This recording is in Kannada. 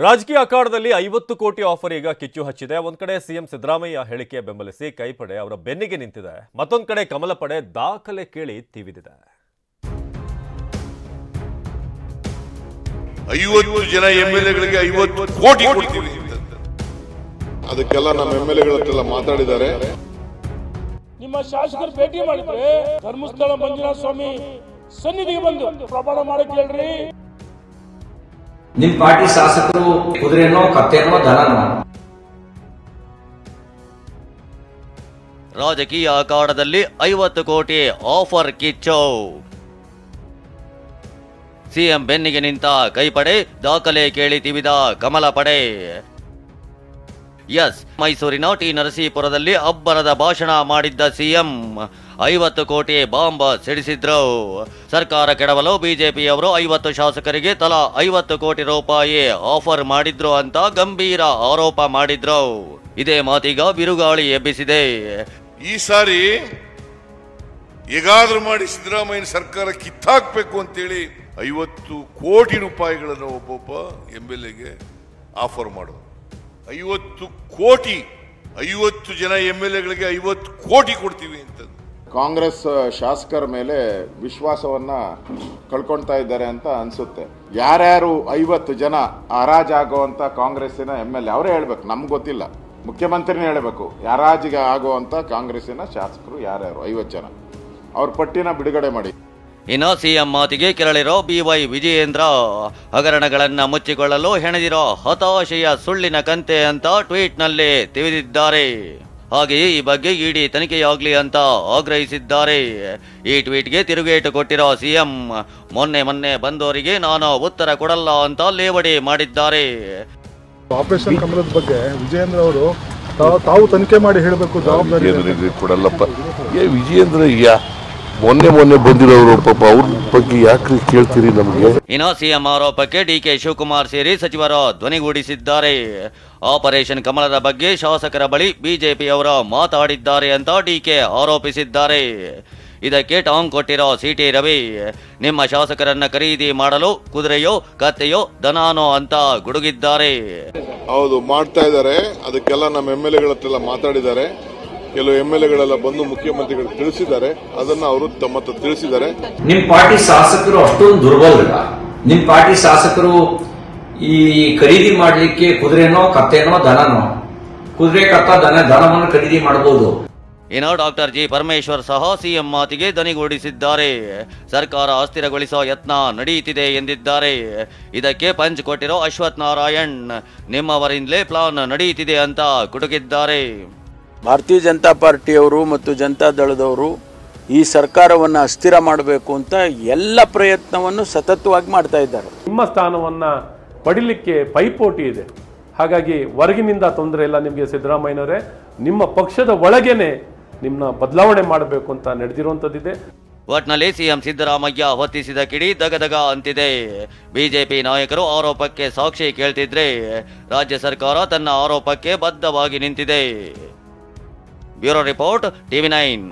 ರಾಜಕೀಯ ಅಖಾಡದಲ್ಲಿ 50 ಕೋಟಿ ಆಫರ್ ಈಗ ಕಿಚ್ಚು ಹಚ್ಚಿದೆ. ಒಂದ್ ಕಡೆ ಸಿಎಂ ಸಿದ್ದರಾಮಯ್ಯ ಹೇಳಿಕೆ ಬೆಂಬಲಿಸಿ ಕೈಪಡೆ ಅವರ ಬೆನ್ನಿಗೆ ನಿಂತಿದೆ. ಮತ್ತೊಂದು ಕಡೆ ಕಮಲ ಪಡೆ ದಾಖಲೆ ಕೇಳಿ ತಿವಿದಿದೆ. 50 ಜನ ಎಂಎಲ್ಎಗಳಿಗೆ 50 ಕೋಟಿ ಕೊಡ್ತೀವಿ. ಅದಕ್ಕೆಲ್ಲ ನಮ್ಮ ಎಂಎಲ್ಎಗಳ ಹತ್ರ ಮಾತಾಡಿದ್ದಾರೆ. ನಿಮ್ಮ ಶಾಸಕರು ಭೇಟಿ ಮಾಡಿದ್ರೆ ಧರ್ಮಸ್ಥಳ ಮಂಜುನಾಥ ಸ್ವಾಮಿ ಸನ್ನಿಧಿಗೆ ಬಂದು ಪ್ರಮಾಣ ಮಾಡಕ್ಕೆ ಹೇಳ್ರಿ. ನಿಮ್ಮ ಪಾರ್ಟಿ ಶಾಸಕರು ಕುದುರೆನೋ ಕತ್ತೆನೋ ದನನೋ. ರಾಜಕೀಯ ಅಖಾಡದಲ್ಲಿ 50 ಕೋಟಿ ಆಫರ್ ಕಿಚ್ಚು. ಸಿಎಂ ಬೆನ್ನಿಗೆ ನಿಂತ ಕೈಪಡೆ ದಾಖಲೆ ಕೇಳಿ ತಿವಿದ ಕಮಲ ಪಡೆ. ಎಸ್, ಮೈಸೂರಿನ ಟಿ ನರಸೀಪುರದಲ್ಲಿ ಅಬ್ಬರದ ಭಾಷಣ ಮಾಡಿದ್ದ ಸಿಎಂ 50 ಕೋಟಿ ಬಾಂಬ್ ಸಿಡಿಸಿದ್ರು. ಸರ್ಕಾರ ಕೆಡವಲು ಬಿಜೆಪಿಯವರು 50 ಶಾಸಕರಿಗೆ ತಲಾ 50 ಕೋಟಿ ರೂಪಾಯಿ ಆಫರ್ ಮಾಡಿದ್ರು ಅಂತ ಗಂಭೀರ ಆರೋಪ ಮಾಡಿದ್ರು. ಇದೇ ಮಾತೀಗ ಬಿರುಗಾಳಿ ಎಬ್ಬಿಸಿದೆ. ಈ ಸಾರಿ ಹೇಗಾದ್ರೂ ಮಾಡಿ ಸಿದ್ದರಾಮಯ್ಯ ಸರ್ಕಾರ ಕಿತ್ತಾಕ್ಬೇಕು ಅಂತೇಳಿ 50 ಕೋಟಿ ರೂಪಾಯಿಗಳನ್ನು ಒಬ್ಬೊಬ್ಬ ಎಂಎಲ್ಎಗೆ ಆಫರ್ ಮಾಡೋದು. 50 ಕೋಟಿ, 50 ಜನ ಎಂಎಲ್ಎಗಳಿಗೆ 50 ಕೋಟಿ ಕೊಡ್ತೀವಿ ಅಂತ. ಕಾಂಗ್ರೆಸ್ ಶಾಸಕರ ಮೇಲೆ ವಿಶ್ವಾಸವನ್ನ ಕಳ್ಕೊಳ್ತಾ ಇದ್ದಾರೆ ಅಂತ ಅನ್ಸುತ್ತೆ. ಯಾರ್ಯಾರು 50 ಜನ ಹರಾಜಾಗುವಂತ ಕಾಂಗ್ರೆಸ್ಸಿನ ಎಂಎಲ್ಎ ಅವರೇ ಹೇಳ್ಬೇಕು, ನಮ್ಗೆ ಗೊತ್ತಿಲ್ಲ. ಮುಖ್ಯಮಂತ್ರಿನೇ ಹೇಳಬೇಕು ಹರಾಜಿಗೆ ಆಗುವಂತ ಕಾಂಗ್ರೆಸ್ಸಿನ ಶಾಸಕರು ಯಾರ್ಯಾರು 50 ಜನ, ಅವ್ರ ಪಟ್ಟಿನ ಬಿಡುಗಡೆ ಮಾಡಿ. ಇನ್ನು ಸಿಎಂ ಮಾತಿಗೆ ಕೆರಳಿರೋ ಬಿವೈ ವಿಜಯೇಂದ್ರ ಹಗರಣಗಳನ್ನ ಮುಚ್ಚಿಕೊಳ್ಳಲು ಹೆಣೆದಿರೋ ಹತಾಶೆಯ ಸುಳ್ಳಿನ ಕಂತೆ ಅಂತ ಟ್ವೀಟ್ನಲ್ಲಿ ತಿವಿದಿದ್ದಾರೆ. ಹಾಗೆಯೇ ಈ ಬಗ್ಗೆ ಇಡಿ ತನಿಖೆಯಾಗ್ಲಿ ಅಂತ ಆಗ್ರಹಿಸಿದ್ದಾರೆ. ಈ ಟ್ವೀಟ್ಗೆ ತಿರುಗೇಟು ಕೊಟ್ಟಿರೋ ಸಿಎಂ ಮೊನ್ನೆ ಬಂದವರಿಗೆ ನಾನು ಉತ್ತರ ಕೊಡಲ್ಲ ಅಂತ ಲೇವಡಿ ಮಾಡಿದ್ದಾರೆ. ಆಪರೇಷನ್ ಕಮಲದ ಬಗ್ಗೆ ವಿಜಯೇಂದ್ರ ಅವರು ತಾವು ತನಿಖೆ ಮಾಡಿ ಹೇಳಬೇಕು, ಜವಾಬ್ದಾರಿ ಕೊಡಲ್ಲಪ್ಪ. ವಿಜಯೇಂದ್ರ ಮೊನ್ನೆ ಬಂದಿರೋರು ಪಾಪ, ಅವ್ರ ಬಗ್ಗೆ ಯಾಕೆ ಕೇಳ್ತೀರಿ ನಮಗೆ? ಇನ್ನು ಸಿಎಂ ಆರೋಪಕ್ಕೆ ಡಿಕೆ ಶಿವಕುಮಾರ್ ಸೇರಿ ಸಚಿವರು ಧ್ವನಿಗೂಡಿಸಿದ್ದಾರೆ. ಆಪರೇಷನ್ ಕಮಲದ ಬಗ್ಗೆ ಶಾಸಕರ ಬಳಿ ಬಿಜೆಪಿಯವರು ಮಾತಾಡಿದ್ದಾರೆ ಅಂತ ಡಿಕೆ ಆರೋಪಿಸಿದ್ದಾರೆ. ಇದಕ್ಕೆ ಟಾಂಗ್ ಕೊಟ್ಟಿರೋ ಸಿಟಿ ರವಿ ನಿಮ್ಮ ಶಾಸಕರನ್ನ ಖರೀದಿ ಮಾಡಲು ಕುದುರೆಯೋ ಕತ್ತೆಯೋ ದನಾನೋ ಅಂತ ಗುಡುಗಿದ್ದಾರೆ. ಹೌದು, ಮಾಡ್ತಾ ಇದ್ದಾರೆ. ಅದಕ್ಕೆಲ್ಲ ನಮ್ಮ ಎಂಎಲ್ಎಗಳ ಹತ್ರ ಮಾತಾಡಿದ್ದಾರೆ. ಕೆಲವು ಎಂಎಲ್ಎಗಳೆಲ್ಲ ಬಂದು ಮುಖ್ಯಮಂತ್ರಿಗಳು ತಿಳಿಸಿದ್ದಾರೆ. ಅದನ್ನ ಅವರು ತಮ್ಮ ತಿಳಿಸಿದ್ದಾರೆ. ನಿಮ್ಮ ಪಾರ್ಟಿ ಶಾಸಕರು ಅಷ್ಟೊಂದು ದುರ್ಬಲರಲ್ಲ. ನಿಮ್ಮ ಪಾರ್ಟಿ ಶಾಸಕರು ಈ ಖರೀದಿ ಮಾಡಲಿಕ್ಕೆ ಕುದುರೆನೋ ಕತ್ತೆನೋ ದನನೋ, ಕುದುರೆ ಕತ್ತ ದನವನ್ನು ಖರೀದಿ ಮಾಡಬಹುದು. ಇನ್ನು ಡಾಕ್ಟರ್ ಜಿ ಪರಮೇಶ್ವರ್ ಸಹ ಸಿಎಂ ಮಾತಿಗೆ ದನಿಗೂಡಿಸಿದ್ದಾರೆ. ಸರ್ಕಾರ ಅಸ್ಥಿರಗೊಳಿಸೋ ಯತ್ನ ನಡೆಯುತ್ತಿದೆ ಎಂದಿದ್ದಾರೆ. ಇದಕ್ಕೆ ಪಂಚ್ ಕೊಟ್ಟಿರೋ ಅಶ್ವಥ್ ನಾರಾಯಣ್ ನಿಮ್ಮವರಿಂದಲೇ ಪ್ಲಾನ್ ನಡೆಯುತ್ತಿದೆ ಅಂತ ಕುಟುಕಿದ್ದಾರೆ. ಭಾರತೀಯ ಜನತಾ ಪಾರ್ಟಿಯವರು ಮತ್ತು ಜನತಾ ದಳದವರು ಈ ಸರ್ಕಾರವನ್ನು ಅಸ್ಥಿರ ಮಾಡಬೇಕು ಅಂತ ಎಲ್ಲ ಪ್ರಯತ್ನವನ್ನು ಸತತವಾಗಿ ಮಾಡ್ತಾ ಇದ್ದಾರೆ. ನಿಮ್ಮ ಸ್ಥಾನವನ್ನ ಪಡಿಲಿಕ್ಕೆ ಪೈಪೋಟಿ ಇದೆ. ಹಾಗಾಗಿ ಹೊರಗಿನಿಂದ ತೊಂದರೆ ಇಲ್ಲ ನಿಮಗೆ ಸಿದ್ದರಾಮಯ್ಯನವರೇ. ನಿಮ್ಮ ಪಕ್ಷದ ಒಳಗೇನೆ ನಿಮ್ಮನ್ನ ಬದಲಾವಣೆ ಮಾಡಬೇಕು ಅಂತ ನಡೆದಿರುವಂಥದ್ದಿದೆ. ಒಟ್ನಲ್ಲಿ ಸಿಎಂ ಸಿದ್ದರಾಮಯ್ಯ ಹೊತ್ತಿಸಿದ ಕಿಡಿ ದಗದಗ ಅಂತಿದೆ. ಬಿಜೆಪಿ ನಾಯಕರು ಆರೋಪಕ್ಕೆ ಸಾಕ್ಷಿ ಕೇಳ್ತಿದ್ರೆ ರಾಜ್ಯ ಸರ್ಕಾರ ತನ್ನ ಆರೋಪಕ್ಕೆ ಬದ್ಧವಾಗಿ ನಿಂತಿದೆ. Bureau report, TV9.